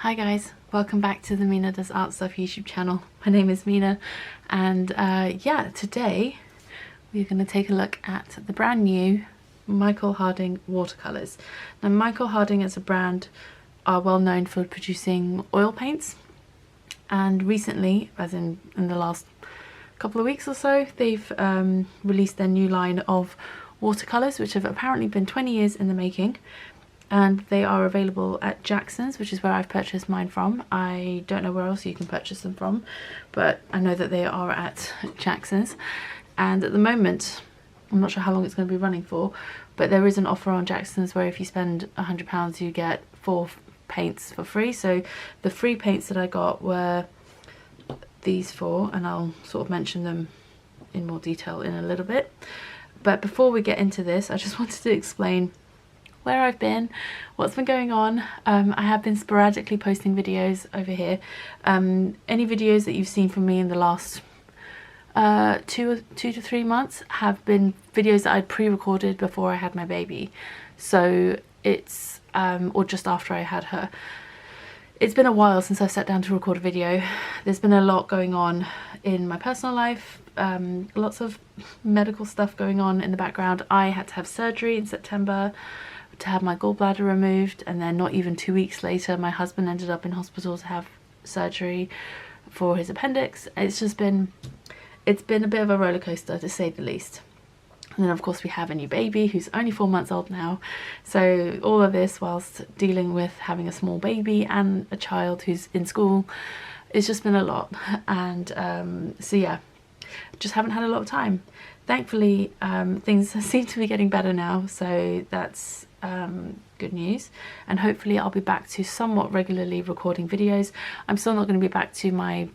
Hi guys, welcome back to the Mina Does Art Stuff YouTube channel. My name is Mina and yeah, today we're going to take a look at the brand new Michael Harding Watercolours. Now Michael Harding as a brand are well known for producing oil paints, and recently, as in the last couple of weeks or so, they've released their new line of watercolours which have apparently been 20 years in the making. And they are available at Jackson's, which is where I've purchased mine from. I don't know where else you can purchase them from, but I know that they are at Jackson's. And at the moment, I'm not sure how long it's going to be running for, but there is an offer on Jackson's where if you spend £100 you get 4 paints for free. So the free paints that I got were these 4, and I'll sort of mention them in more detail in a little bit. But before we get into this, I just wanted to explain where I've been, what's been going on. I have been sporadically posting videos over here. Any videos that you've seen from me in the last 2 to 3 months have been videos that I'd pre-recorded before I had my baby. So it's, or just after I had her. It's been a while since I've sat down to record a video. There's been a lot going on in my personal life, lots of medical stuff going on in the background. I had to have surgery in September to have my gallbladder removed, and then not even 2 weeks later my husband ended up in hospital to have surgery for his appendix. It's been a bit of a roller coaster, to say the least. And then of course we have a new baby who's only 4 months old now, so all of this whilst dealing with having a small baby and a child who's in school, it's just been a lot. And so yeah, just haven't had a lot of time. Thankfully things seem to be getting better now, so that's good news, and hopefully I'll be back to somewhat regularly recording videos. I'm still not going to be back to my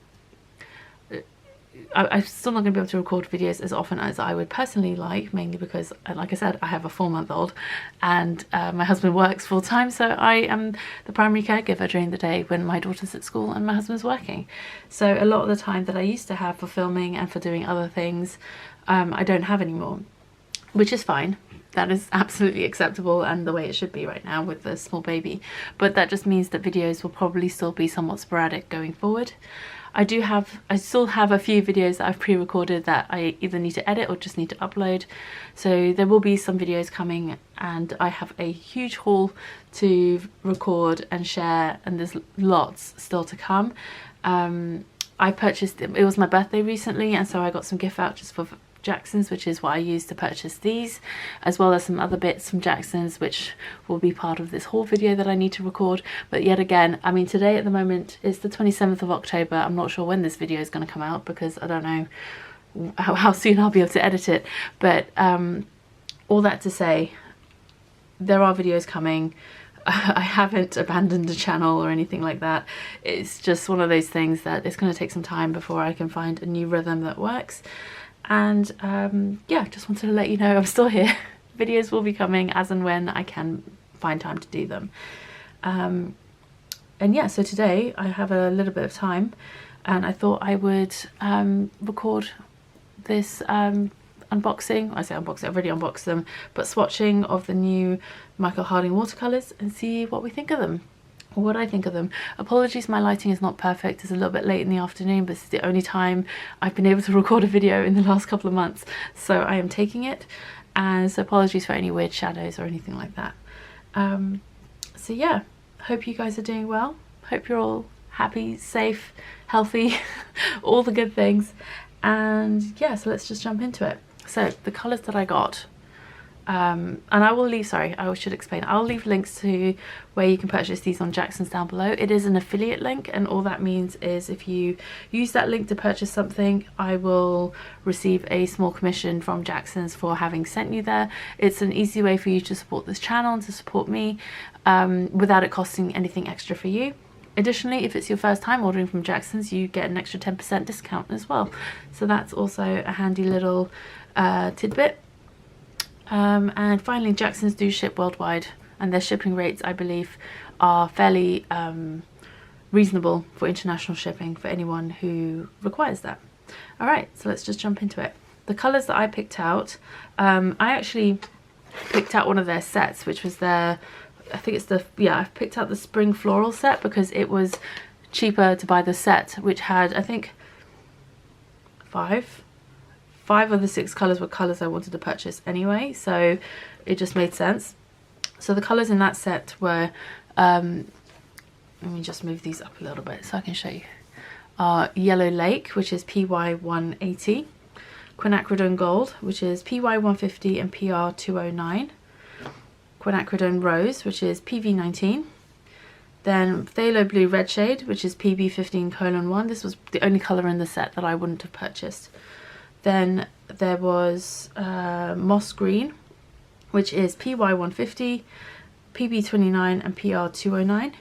I'm still not going to be able to record videos as often as I would personally like, mainly because, like I said, I have a 4-month-old and my husband works full-time, so I am the primary caregiver during the day when my daughter's at school and my husband's working. So a lot of the time that I used to have for filming and for doing other things, I don't have anymore, which is fine. That is absolutely acceptable and the way it should be right now with the small baby. But that just means that videos will probably still be somewhat sporadic going forward. I still have a few videos that I've pre-recorded that I either need to edit or just need to upload. So there will be some videos coming, and I have a huge haul to record and share, and there's lots still to come. I purchased, it was my birthday recently, and so I got some gift vouchers for Jackson's, which is what I used to purchase these, as well as some other bits from Jackson's which will be part of this haul video that I need to record. But yet again, I mean, today at the moment is the 27th of October. I'm not sure when this video is going to come out because I don't know how soon I'll be able to edit it, but all that to say, there are videos coming. I haven't abandoned the channel or anything like that. It's just one of those things that it's going to take some time before I can find a new rhythm that works. And yeah, just wanted to let you know I'm still here. Videos will be coming as and when I can find time to do them. And yeah, so today I have a little bit of time and I thought I would record this unboxing. I say unboxing, I've already unboxed them, but swatching of the new Michael Harding watercolours and see what we think of them. What I think of them. Apologies, my lighting is not perfect. It's a little bit late in the afternoon, but it's the only time I've been able to record a video in the last couple of months, so I am taking it, and so apologies for any weird shadows or anything like that. So yeah, hope you guys are doing well. Hope you're all happy, safe, healthy, all the good things. And yeah, so let's just jump into it. So the colours that I got, and I will leave, sorry, I should explain, I'll leave links to where you can purchase these on Jackson's down below. It is an affiliate link, and all that means is if you use that link to purchase something, I will receive a small commission from Jackson's for having sent you there. It's an easy way for you to support this channel and to support me without it costing anything extra for you. Additionally, if it's your first time ordering from Jackson's, you get an extra 10% discount as well. So that's also a handy little tidbit. And finally, Jackson's do ship worldwide, and their shipping rates, I believe, are fairly reasonable for international shipping for anyone who requires that. Alright, so let's just jump into it. The colours that I picked out, I actually picked out one of their sets, which was their I think it's the, yeah, I've picked out the spring floral set because it was cheaper to buy the set, which had, I think, five of the 6 colours were colours I wanted to purchase anyway, so it just made sense. So the colours in that set were, let me just move these up a little bit so I can show you. Yellow Lake, which is PY 180, Quinacridone Gold, which is PY 150 and PR 209, Quinacridone Rose, which is PV 19, then Phthalo Blue Red Shade, which is PB 15:1. This was the only colour in the set that I wouldn't have purchased. Then there was Moss Green, which is PY 150, PB 29 and PR 209.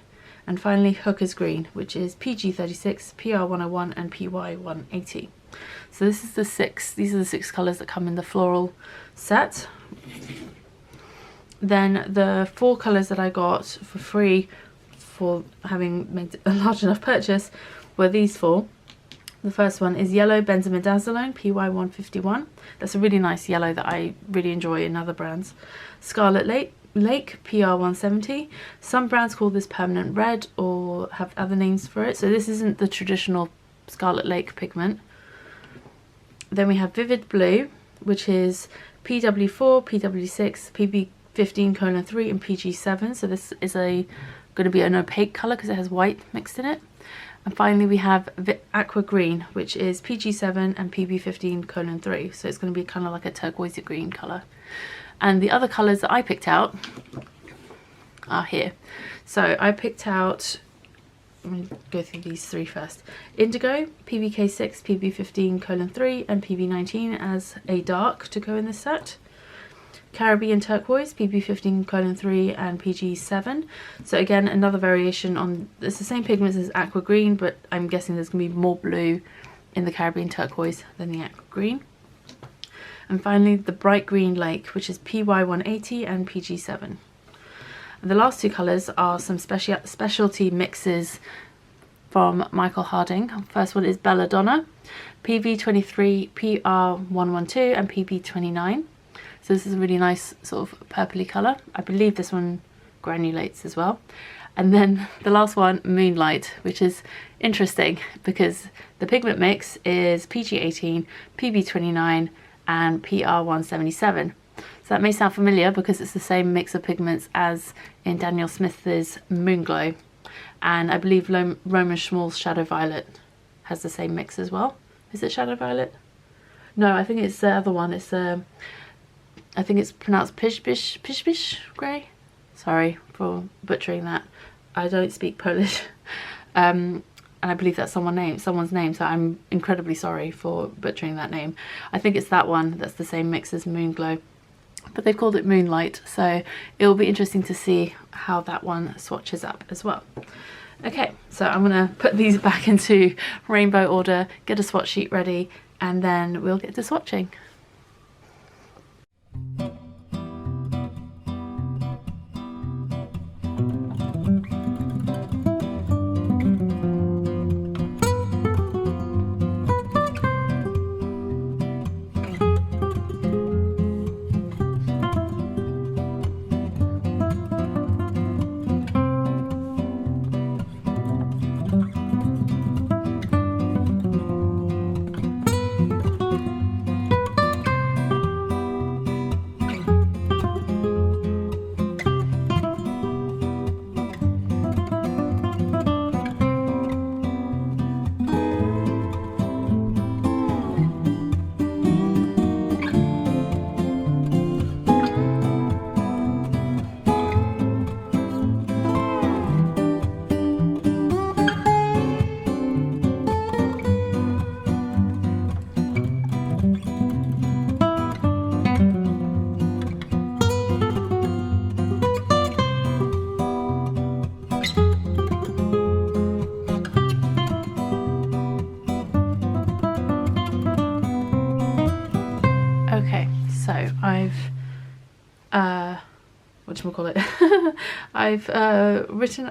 And finally Hooker's Green, which is PG 36, PR 101 and PY 180. So this is these are the 6 colours that come in the floral set. Then the 4 colours that I got for free for having made a large enough purchase were these 4. The first one is Yellow Benzimidazoline, PY 151. That's a really nice yellow that I really enjoy in other brands. Scarlet Lake, PR 170. Some brands call this Permanent Red or have other names for it. So this isn't the traditional Scarlet Lake pigment. Then we have Vivid Blue, which is PW4, PW6, PB 15:3 and PG7. So this is going to be an opaque colour because it has white mixed in it. And finally we have Aqua Green, which is PG7 and PB 15:3. So it's going to be kind of like a turquoisey green colour. And the other colours that I picked out are here. So I picked out, let me go through these 3 first. Indigo, PBK6, PB 15:3 and PB 19 as a dark to go in this set. Caribbean Turquoise, PB 15:3 and PG 7. So again, another variation on, it's the same pigments as Aqua Green, but I'm guessing there's going to be more blue in the Caribbean Turquoise than the Aqua Green. And finally the Bright Green Lake, which is PY 180 and PG 7. And the last 2 colours are some specialty mixes from Michael Harding. First one is Belladonna, PV 23, PR 112 and PB 29. So this is a really nice sort of purpley colour. I believe this one granulates as well. And then the last one, Moonlight, which is interesting because the pigment mix is PG 18, PB 29 and PR 177. So that may sound familiar because it's the same mix of pigments as in Daniel Smith's Moonglow. And I believe Roman Schmall's Shadow Violet has the same mix as well. Is it Shadow Violet? No, I think it's the other one. It's I think it's pronounced Pishbish Grey. Sorry for butchering that. I don't speak Polish. And I believe that's someone's name, so I'm incredibly sorry for butchering that name. I think it's that one that's the same mix as Moonglow, but they've called it Moonlight, so it will be interesting to see how that one swatches up as well. Okay, so I'm gonna put these back into rainbow order, get a swatch sheet ready, and then we'll get to swatching.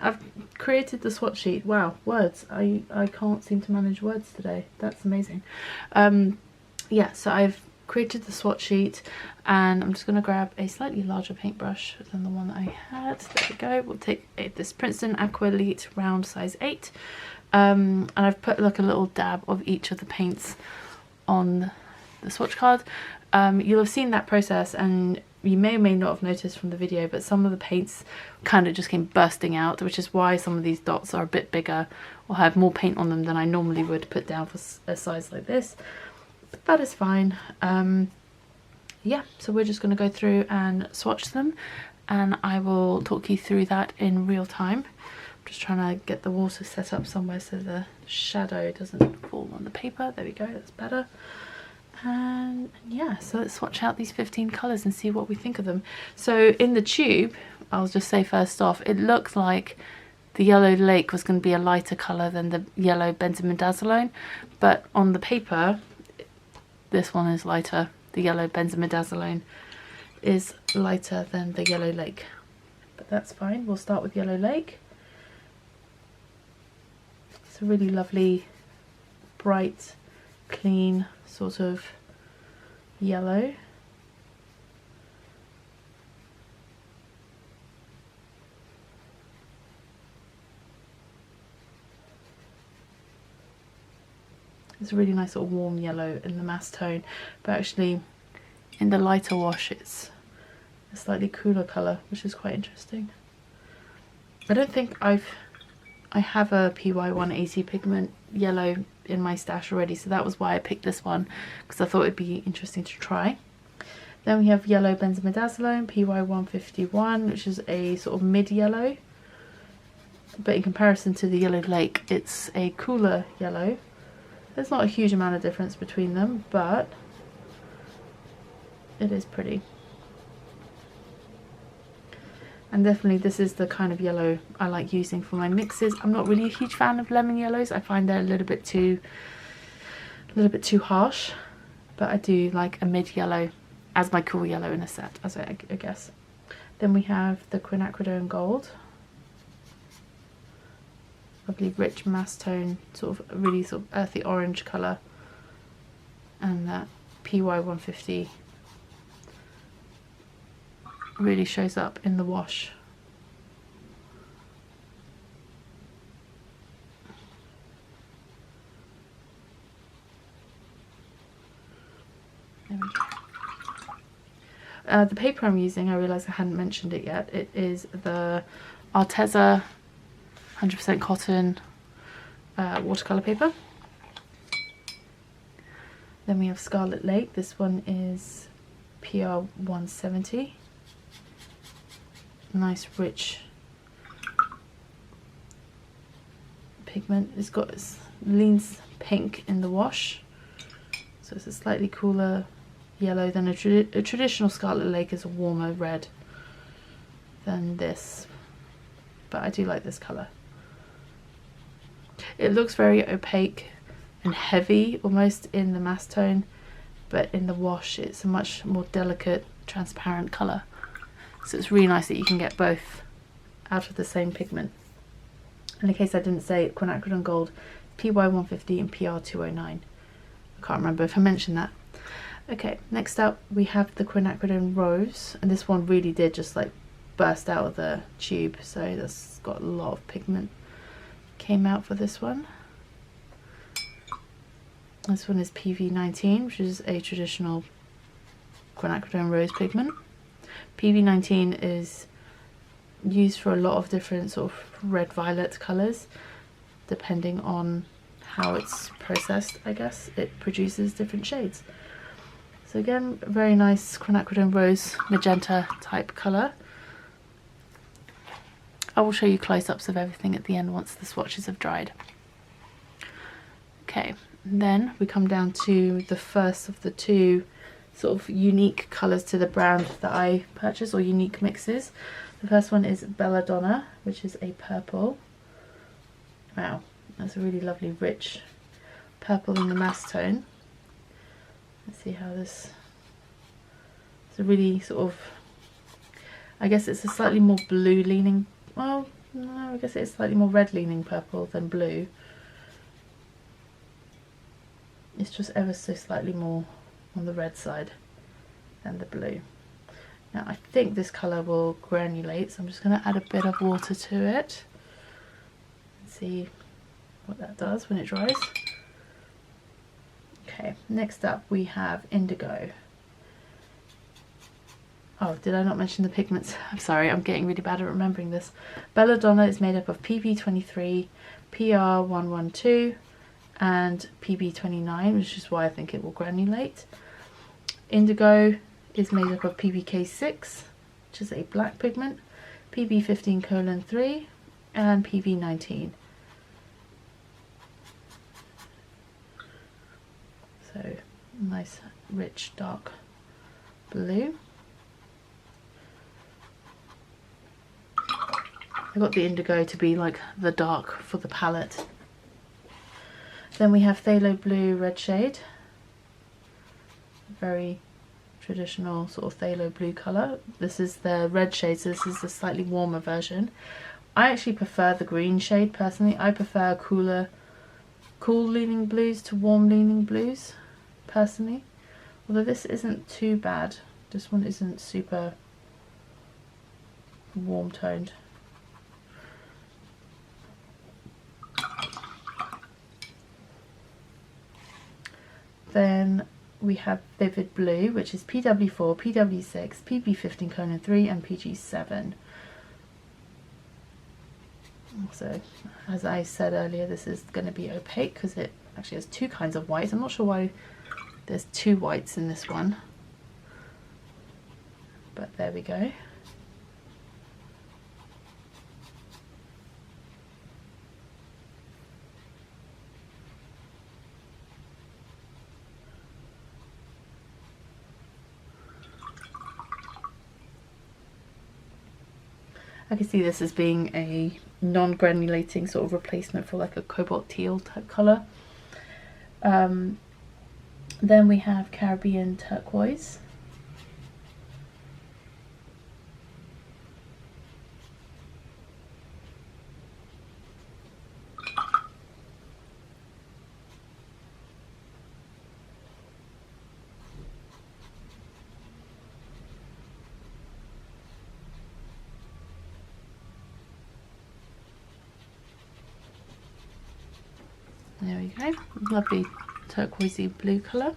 I've created the swatch sheet. Wow, words. I can't seem to manage words today. That's amazing. Yeah, so I've created the swatch sheet, and I'm just going to grab a slightly larger paintbrush than the one that I had. There we go. We'll take this Princeton Aqualite round size 8, and I've put like a little dab of each of the paints on the swatch card. You'll have seen that process, and you may or may not have noticed from the video, but some of the paints kind of just came bursting out, which is why some of these dots are a bit bigger or have more paint on them than I normally would put down for a size like this. But that is fine. Yeah, so we're just going to go through and swatch them, and I will talk you through that in real time. I'm just trying to get the water set up somewhere so the shadow doesn't fall on the paper. There we go, that's better. And yeah, so let's swatch out these 15 colours and see what we think of them. So in the tube, I'll just say first off, it looked like the yellow lake was going to be a lighter colour than the yellow benzimidazoline, but on the paper this one is lighter. The yellow benzimidazoline is lighter than the yellow lake, but that's fine. We'll start with yellow lake. It's a really lovely, bright, clean sort of yellow. It's a really nice sort of warm yellow in the mass tone, but actually in the lighter wash it's a slightly cooler colour, which is quite interesting. I don't think I have a PY180 pigment yellow in my stash already, so that was why I picked this one, because I thought it'd be interesting to try. Then we have yellow benzimidazoline PY151, which is a sort of mid yellow, but in comparison to the yellow lake it's a cooler yellow. There's not a huge amount of difference between them, but it is pretty. And definitely this is the kind of yellow I like using for my mixes. I'm not really a huge fan of lemon yellows. I find they're a little bit too harsh, but I do like a mid yellow as my cool yellow in a set, as I guess. Then we have the quinacridone gold. Lovely rich mass tone, sort of really sort of earthy orange colour, and that PY150 really shows up in the wash. There we go. The paper I'm using, I realise I hadn't mentioned it yet. It is the Arteza 100% cotton watercolour paper. Then we have Scarlet Lake. This one is PR170. Nice rich pigment. It leans pink in the wash, so it's a slightly cooler yellow than a traditional Scarlet Lake is a warmer red than this, but I do like this colour. It looks very opaque and heavy almost in the mass tone, but in the wash it's a much more delicate, transparent colour. So it's really nice that you can get both out of the same pigment. And in case I didn't say, quinacridone gold, PY150 and PR209. I can't remember if I mentioned that. Okay, next up we have the quinacridone rose, and this one really did just like burst out of the tube, so that's got a lot of pigment came out for this one. This one is PV19, which is a traditional quinacridone rose pigment. PV19 is used for a lot of different sort of red violet colours, depending on how it's processed. I guess it produces different shades. So again, very nice quinacridone rose magenta type colour. I will show you close-ups of everything at the end once the swatches have dried. Okay, and then we come down to the first of the two sort of unique colours to the brand that I purchased, or unique mixes. The first one is Belladonna, which is a purple. Wow, that's a really lovely rich purple in the mass tone. Let's see how this, it's a really sort of, I guess it's a slightly more blue leaning, well, no, I guess it's slightly more red leaning purple than blue. It's just ever so slightly more on the red side than the blue. Now I think this colour will granulate, so I'm just going to add a bit of water to it and see what that does when it dries. Okay, next up we have indigo. Oh, did I not mention the pigments? I'm sorry, I'm getting really bad at remembering this. Belladonna is made up of PB23, PR112 and PB29, which is why I think it will granulate. Indigo is made up of PBK6, which is a black pigment, PB15:3 and PB19. So nice rich dark blue. I got the indigo to be like the dark for the palette. Then we have phthalo blue red shade, very traditional sort of phthalo blue colour. This is the red shade, so this is the slightly warmer version. I actually prefer the green shade personally. I prefer cool leaning blues to warm leaning blues personally, although this isn't too bad. This one isn't super warm toned. Then we have vivid blue, which is PW4, PW6, PB15:3 and PG7. So as I said earlier, this is going to be opaque because it actually has two kinds of whites. I'm not sure why there's two whites in this one, but there we go. I can see this as being a non-granulating sort of replacement for like a cobalt teal type colour. Then we have Caribbean turquoise. There we go, lovely turquoisey blue colour.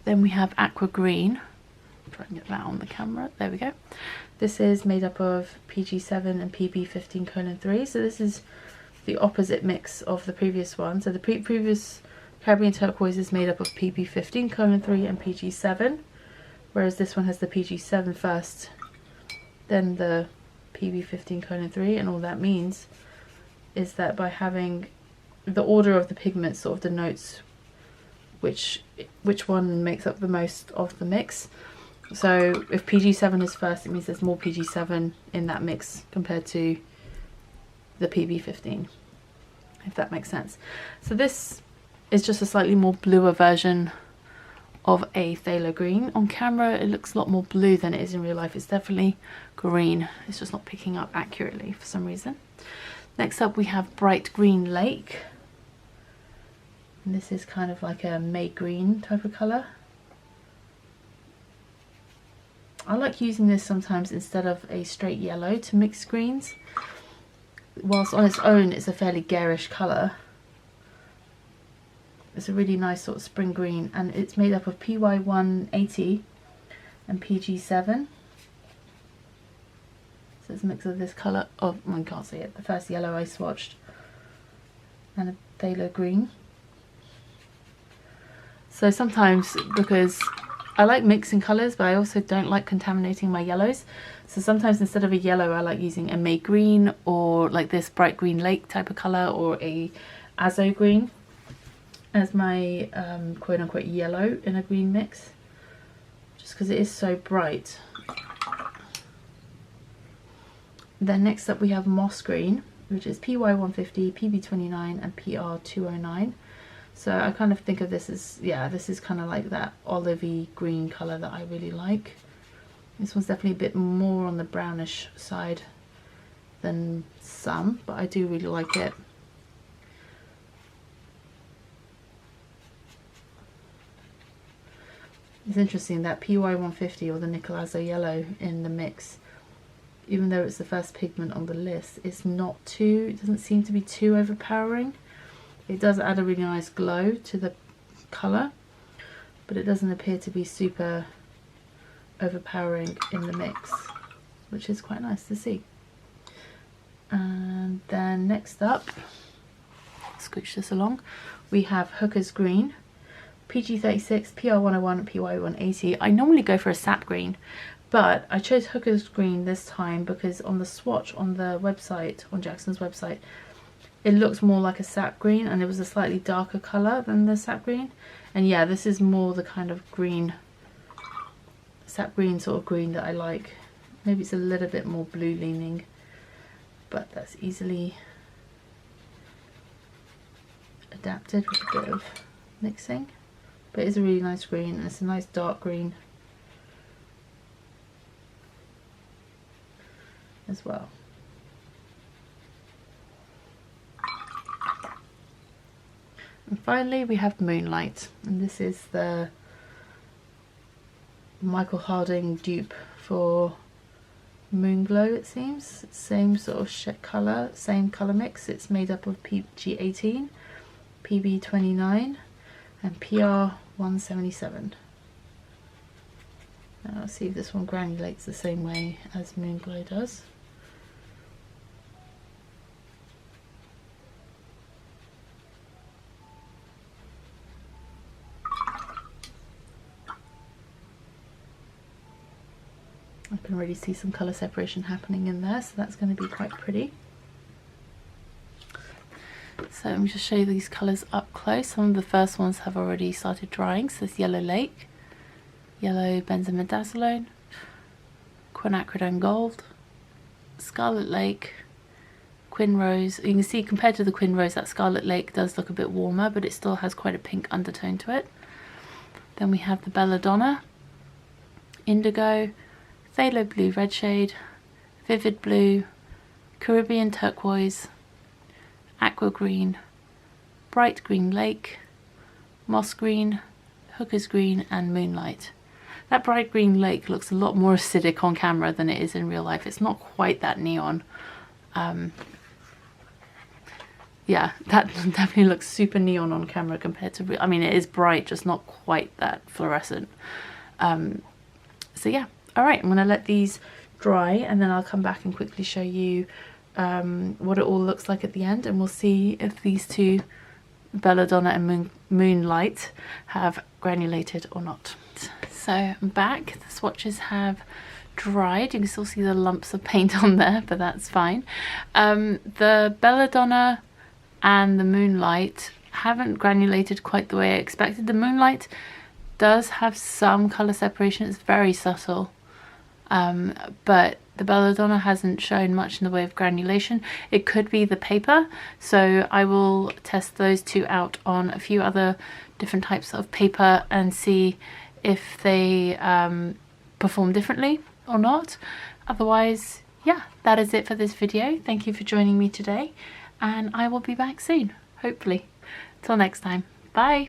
Then we have aqua green. Try and get that on the camera. There we go. This is made up of PG7 and PB15:3. So this is the opposite mix of the previous one. So the previous Caribbean turquoise is made up of PB15:3 and PG7, whereas this one has the PG7 first, then the PB15:3, and all that means is that by having the order of the pigments sort of denotes which one makes up the most of the mix. So if PG7 is first, it means there's more PG7 in that mix compared to the PB15, if that makes sense. So this is just a slightly more bluer version of a phthalo green. On camera it looks a lot more blue than it is in real life. It's definitely green, it's just not picking up accurately for some reason. Next up we have bright green lake, and this is kind of like a May green type of colour. I like using this sometimes instead of a straight yellow to mix greens. Whilst on its own it's a fairly garish colour, it's a really nice sort of spring green, and it's made up of PY180 and PG7. So it's a mix of this colour of, oh, I can't see it, the first yellow I swatched, and a phthalo green. So sometimes, because I like mixing colours, but I also don't like contaminating my yellows. So sometimes instead of a yellow, I like using a May green, or like this bright green lake type of colour, or a azo green as my quote unquote yellow in a green mix, just because it is so bright. Then next up we have moss green, which is PY150, PB29 and PR209. So I kind of think of this as, yeah, this is kind of like that olivey green colour that I really like. This one's definitely a bit more on the brownish side than some, but I do really like it. It's interesting that PY150 or the Nicolazo yellow in the mix, even though it's the first pigment on the list, it's not too, it doesn't seem to be too overpowering. It does add a really nice glow to the colour, but it doesn't appear to be super overpowering in the mix, which is quite nice to see. And then next up, scooch this along, we have Hooker's Green, PG36, PR101 and PY180. I normally go for a sap green, but I chose Hooker's Green this time because on the swatch on the website, on Jackson's website, it looks more like a sap green, and it was a slightly darker colour than the sap green. And yeah, this is more the kind of green, sap green sort of green that I like. Maybe it's a little bit more blue leaning, but that's easily adapted with a bit of mixing. But it's a really nice green, and it's a nice dark green as well. And finally we have Moonlight, and this is the Michael Harding dupe for Moonglow, it seems. Same sort of colour, same colour mix. It's made up of PG18, PB29 and PR177. Now let's see if this one granulates the same way as Moonglow does. I can already see some colour separation happening in there, so that's going to be quite pretty. So let me just show you these colours up close. Some of the first ones have already started drying. So this Yellow Lake, Yellow Benzimidazoline, Quinacridone Gold, Scarlet Lake, Quin Rose. You can see compared to the Quin Rose, that Scarlet Lake does look a bit warmer, but it still has quite a pink undertone to it. Then we have the Belladonna, Indigo, Phthalo Blue Red Shade, Vivid Blue, Caribbean Turquoise, Aqua Green, Bright Green Lake, Moss Green, Hooker's Green and Moonlight. That Bright Green Lake looks a lot more acidic on camera than it is in real life. It's not quite that neon. Yeah, that definitely looks super neon on camera compared to real. I mean, it is bright, just not quite that fluorescent. So yeah. Alright, I'm going to let these dry, and then I'll come back and quickly show you what it all looks like at the end, and we'll see if these two, Belladonna and Moonlight, have granulated or not. So I'm back. The swatches have dried. You can still see the lumps of paint on there, but that's fine. The Belladonna and the Moonlight haven't granulated quite the way I expected. The Moonlight does have some colour separation. It's very subtle. But the Belladonna hasn't shown much in the way of granulation. It could be the paper, so I will test those two out on a few other different types of paper and see if they perform differently or not. Otherwise, yeah, that is it for this video. Thank you for joining me today, and I will be back soon, hopefully. Till next time, bye!